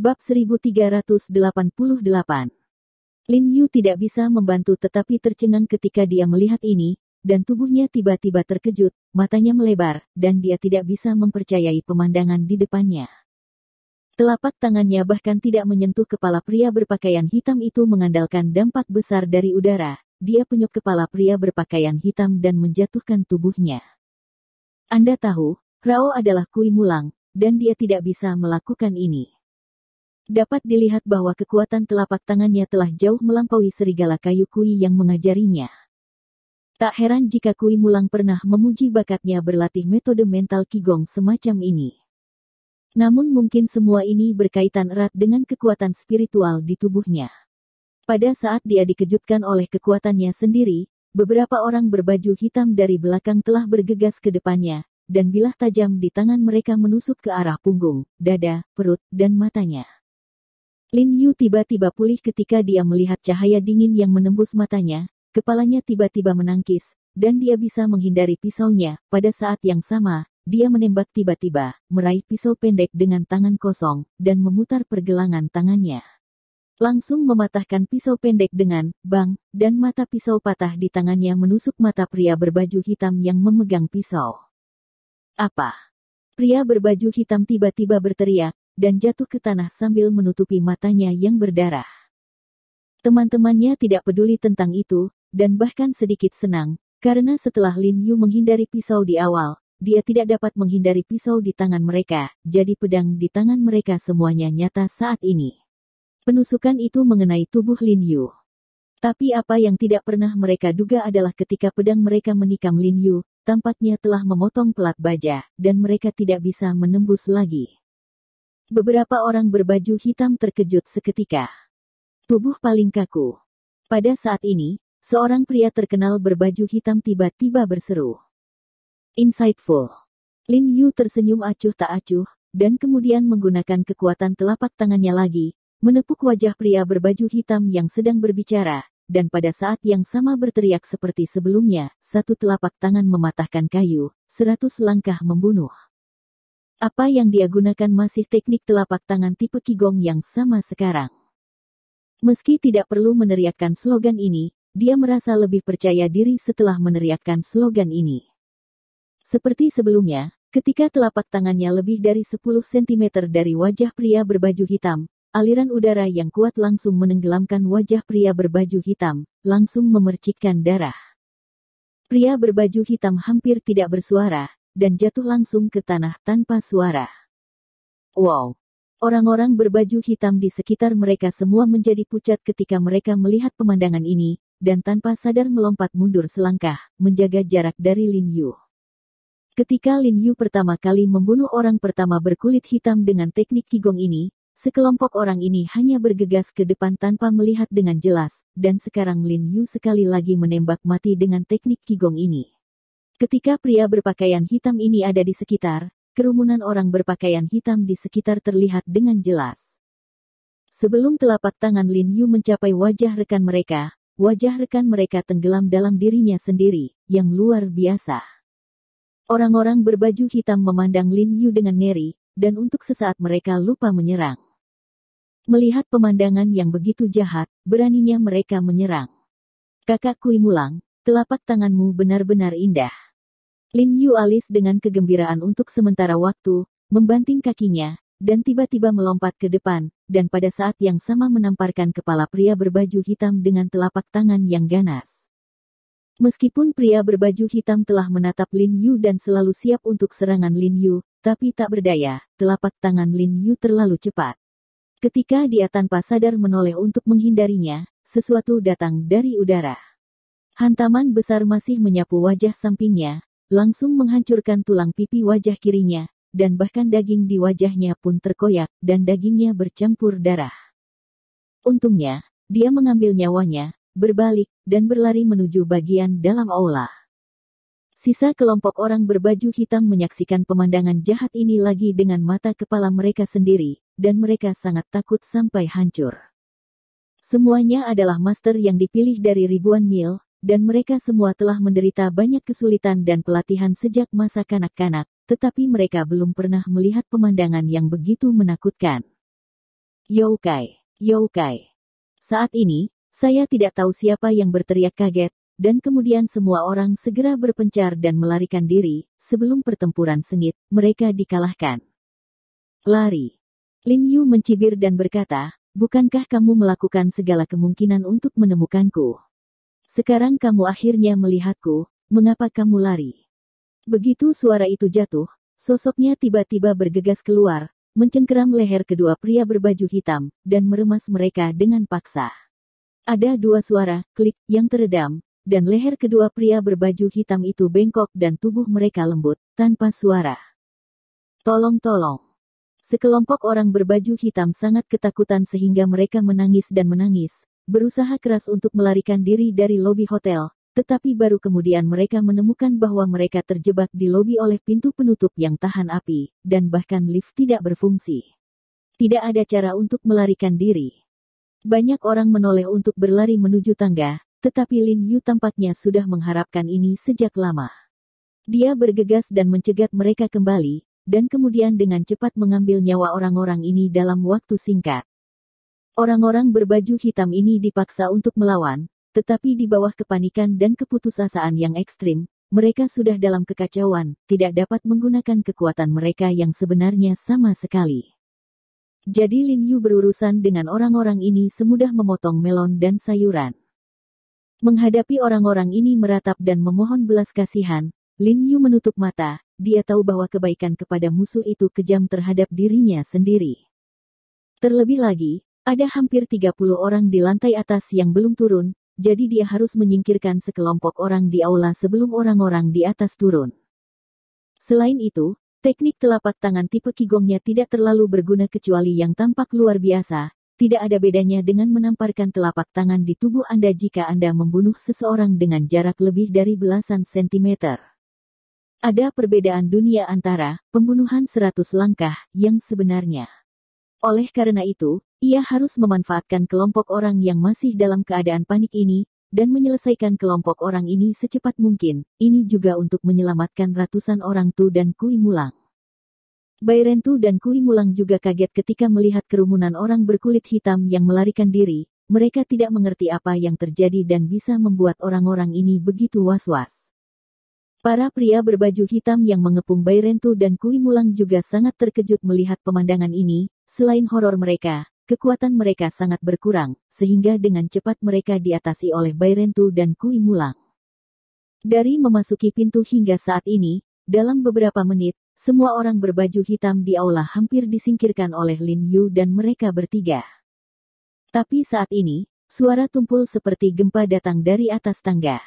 Bab 1388. Lin Yu tidak bisa membantu tetapi tercengang ketika dia melihat ini, dan tubuhnya tiba-tiba terkejut, matanya melebar, dan dia tidak bisa mempercayai pemandangan di depannya. Telapak tangannya bahkan tidak menyentuh kepala pria berpakaian hitam itu mengandalkan dampak besar dari udara. Dia penyuk kepala pria berpakaian hitam dan menjatuhkan tubuhnya. Anda tahu, Rao adalah Kui Mulang, dan dia tidak bisa melakukan ini. Dapat dilihat bahwa kekuatan telapak tangannya telah jauh melampaui serigala kayu Kui yang mengajarinya. Tak heran jika Kui Mulang pernah memuji bakatnya berlatih metode mental Qigong semacam ini. Namun mungkin semua ini berkaitan erat dengan kekuatan spiritual di tubuhnya. Pada saat dia dikejutkan oleh kekuatannya sendiri, beberapa orang berbaju hitam dari belakang telah bergegas ke depannya, dan bilah tajam di tangan mereka menusuk ke arah punggung, dada, perut, dan matanya. Lin Yu tiba-tiba pulih ketika dia melihat cahaya dingin yang menembus matanya, kepalanya tiba-tiba menangkis, dan dia bisa menghindari pisaunya. Pada saat yang sama, dia menembak tiba-tiba, meraih pisau pendek dengan tangan kosong, dan memutar pergelangan tangannya. Langsung mematahkan pisau pendek dengan bang, dan mata pisau patah di tangannya menusuk mata pria berbaju hitam yang memegang pisau. Apa? Pria berbaju hitam tiba-tiba berteriak, dan jatuh ke tanah sambil menutupi matanya yang berdarah. Teman-temannya tidak peduli tentang itu, dan bahkan sedikit senang, karena setelah Lin Yu menghindari pisau di awal, dia tidak dapat menghindari pisau di tangan mereka, jadi pedang di tangan mereka semuanya nyata saat ini. Penusukan itu mengenai tubuh Lin Yu. Tapi apa yang tidak pernah mereka duga adalah ketika pedang mereka menikam Lin Yu, tampaknya telah memotong pelat baja, dan mereka tidak bisa menembus lagi. Beberapa orang berbaju hitam terkejut seketika. Tubuh paling kaku. Pada saat ini, seorang pria terkenal berbaju hitam tiba-tiba berseru. Insightful. Lin Yu tersenyum acuh tak acuh, dan kemudian menggunakan kekuatan telapak tangannya lagi, menepuk wajah pria berbaju hitam yang sedang berbicara, dan pada saat yang sama berteriak seperti sebelumnya, satu telapak tangan mematahkan kayu, 100 langkah membunuh. Apa yang dia gunakan masih teknik telapak tangan tipe Qigong yang sama sekarang. Meski tidak perlu meneriakkan slogan ini, dia merasa lebih percaya diri setelah meneriakkan slogan ini. Seperti sebelumnya, ketika telapak tangannya lebih dari 10 cm dari wajah pria berbaju hitam, aliran udara yang kuat langsung menenggelamkan wajah pria berbaju hitam, langsung memercikkan darah. Pria berbaju hitam hampir tidak bersuara, dan jatuh langsung ke tanah tanpa suara. Wow! Orang-orang berbaju hitam di sekitar mereka semua menjadi pucat ketika mereka melihat pemandangan ini, dan tanpa sadar melompat mundur selangkah, menjaga jarak dari Lin Yu. Ketika Lin Yu pertama kali membunuh orang pertama berkulit hitam dengan teknik Qigong ini, sekelompok orang ini hanya bergegas ke depan tanpa melihat dengan jelas, dan sekarang Lin Yu sekali lagi menembak mati dengan teknik Qigong ini. Ketika pria berpakaian hitam ini ada di sekitar, kerumunan orang berpakaian hitam di sekitar terlihat dengan jelas. Sebelum telapak tangan Lin Yu mencapai wajah rekan mereka tenggelam dalam dirinya sendiri, yang luar biasa. Orang-orang berbaju hitam memandang Lin Yu dengan ngeri, dan untuk sesaat mereka lupa menyerang. Melihat pemandangan yang begitu jahat, beraninya mereka menyerang. Kakak Kui Mulang, telapak tanganmu benar-benar indah. Lin Yu alis dengan kegembiraan untuk sementara waktu, membanting kakinya, dan tiba-tiba melompat ke depan, dan pada saat yang sama menamparkan kepala pria berbaju hitam dengan telapak tangan yang ganas. Meskipun pria berbaju hitam telah menatap Lin Yu dan selalu siap untuk serangan Lin Yu, tapi tak berdaya, telapak tangan Lin Yu terlalu cepat. Ketika dia tanpa sadar menoleh untuk menghindarinya, sesuatu datang dari udara. Hantaman besar masih menyapu wajah sampingnya, langsung menghancurkan tulang pipi wajah kirinya, dan bahkan daging di wajahnya pun terkoyak, dan dagingnya bercampur darah. Untungnya, dia mengambil nyawanya, berbalik, dan berlari menuju bagian dalam aula. Sisa kelompok orang berbaju hitam menyaksikan pemandangan jahat ini lagi dengan mata kepala mereka sendiri, dan mereka sangat takut sampai hancur. Semuanya adalah master yang dipilih dari ribuan mil, dan mereka semua telah menderita banyak kesulitan dan pelatihan sejak masa kanak-kanak, tetapi mereka belum pernah melihat pemandangan yang begitu menakutkan. Youkai, Youkai. Saat ini, saya tidak tahu siapa yang berteriak kaget, dan kemudian semua orang segera berpencar dan melarikan diri, sebelum pertempuran sengit, mereka dikalahkan. Lari. Lin Yu mencibir dan berkata, bukankah kamu melakukan segala kemungkinan untuk menemukanku? Sekarang kamu akhirnya melihatku, mengapa kamu lari? Begitu suara itu jatuh, sosoknya tiba-tiba bergegas keluar, mencengkeram leher kedua pria berbaju hitam, dan meremas mereka dengan paksa. Ada dua suara, klik, yang teredam, dan leher kedua pria berbaju hitam itu bengkok dan tubuh mereka lembut, tanpa suara. Tolong. Sekelompok orang berbaju hitam sangat ketakutan sehingga mereka menangis dan menangis, berusaha keras untuk melarikan diri dari lobi hotel, tetapi baru kemudian mereka menemukan bahwa mereka terjebak di lobi oleh pintu penutup yang tahan api, dan bahkan lift tidak berfungsi. Tidak ada cara untuk melarikan diri. Banyak orang menoleh untuk berlari menuju tangga, tetapi Lin Yu tampaknya sudah mengharapkan ini sejak lama. Dia bergegas dan mencegat mereka kembali, dan kemudian dengan cepat mengambil nyawa orang-orang ini dalam waktu singkat. Orang-orang berbaju hitam ini dipaksa untuk melawan, tetapi di bawah kepanikan dan keputusasaan yang ekstrim, mereka sudah dalam kekacauan, tidak dapat menggunakan kekuatan mereka yang sebenarnya sama sekali. Jadi Lin Yu berurusan dengan orang-orang ini semudah memotong melon dan sayuran. Menghadapi orang-orang ini meratap dan memohon belas kasihan, Lin Yu menutup mata, dia tahu bahwa kebaikan kepada musuh itu kejam terhadap dirinya sendiri. Terlebih lagi, ada hampir 30 orang di lantai atas yang belum turun, jadi dia harus menyingkirkan sekelompok orang di aula sebelum orang-orang di atas turun. Selain itu, teknik telapak tangan tipe Qigongnya tidak terlalu berguna kecuali yang tampak luar biasa, tidak ada bedanya dengan menamparkan telapak tangan di tubuh Anda jika Anda membunuh seseorang dengan jarak lebih dari belasan sentimeter. Ada perbedaan dunia antara pembunuhan 100 langkah yang sebenarnya. Oleh karena itu, ia harus memanfaatkan kelompok orang yang masih dalam keadaan panik ini, dan menyelesaikan kelompok orang ini secepat mungkin, ini juga untuk menyelamatkan ratusan orang Tu dan Kui Mulang. Bai Rentu dan Kui Mulang juga kaget ketika melihat kerumunan orang berkulit hitam yang melarikan diri, mereka tidak mengerti apa yang terjadi dan bisa membuat orang-orang ini begitu was-was. Para pria berbaju hitam yang mengepung Bai Rentu dan Kui Mulang juga sangat terkejut melihat pemandangan ini, selain horor mereka, kekuatan mereka sangat berkurang, sehingga dengan cepat mereka diatasi oleh Bai Rentu dan Kui Mulang. Dari memasuki pintu hingga saat ini, dalam beberapa menit, semua orang berbaju hitam di aula hampir disingkirkan oleh Lin Yu dan mereka bertiga. Tapi saat ini, suara tumpul seperti gempa datang dari atas tangga.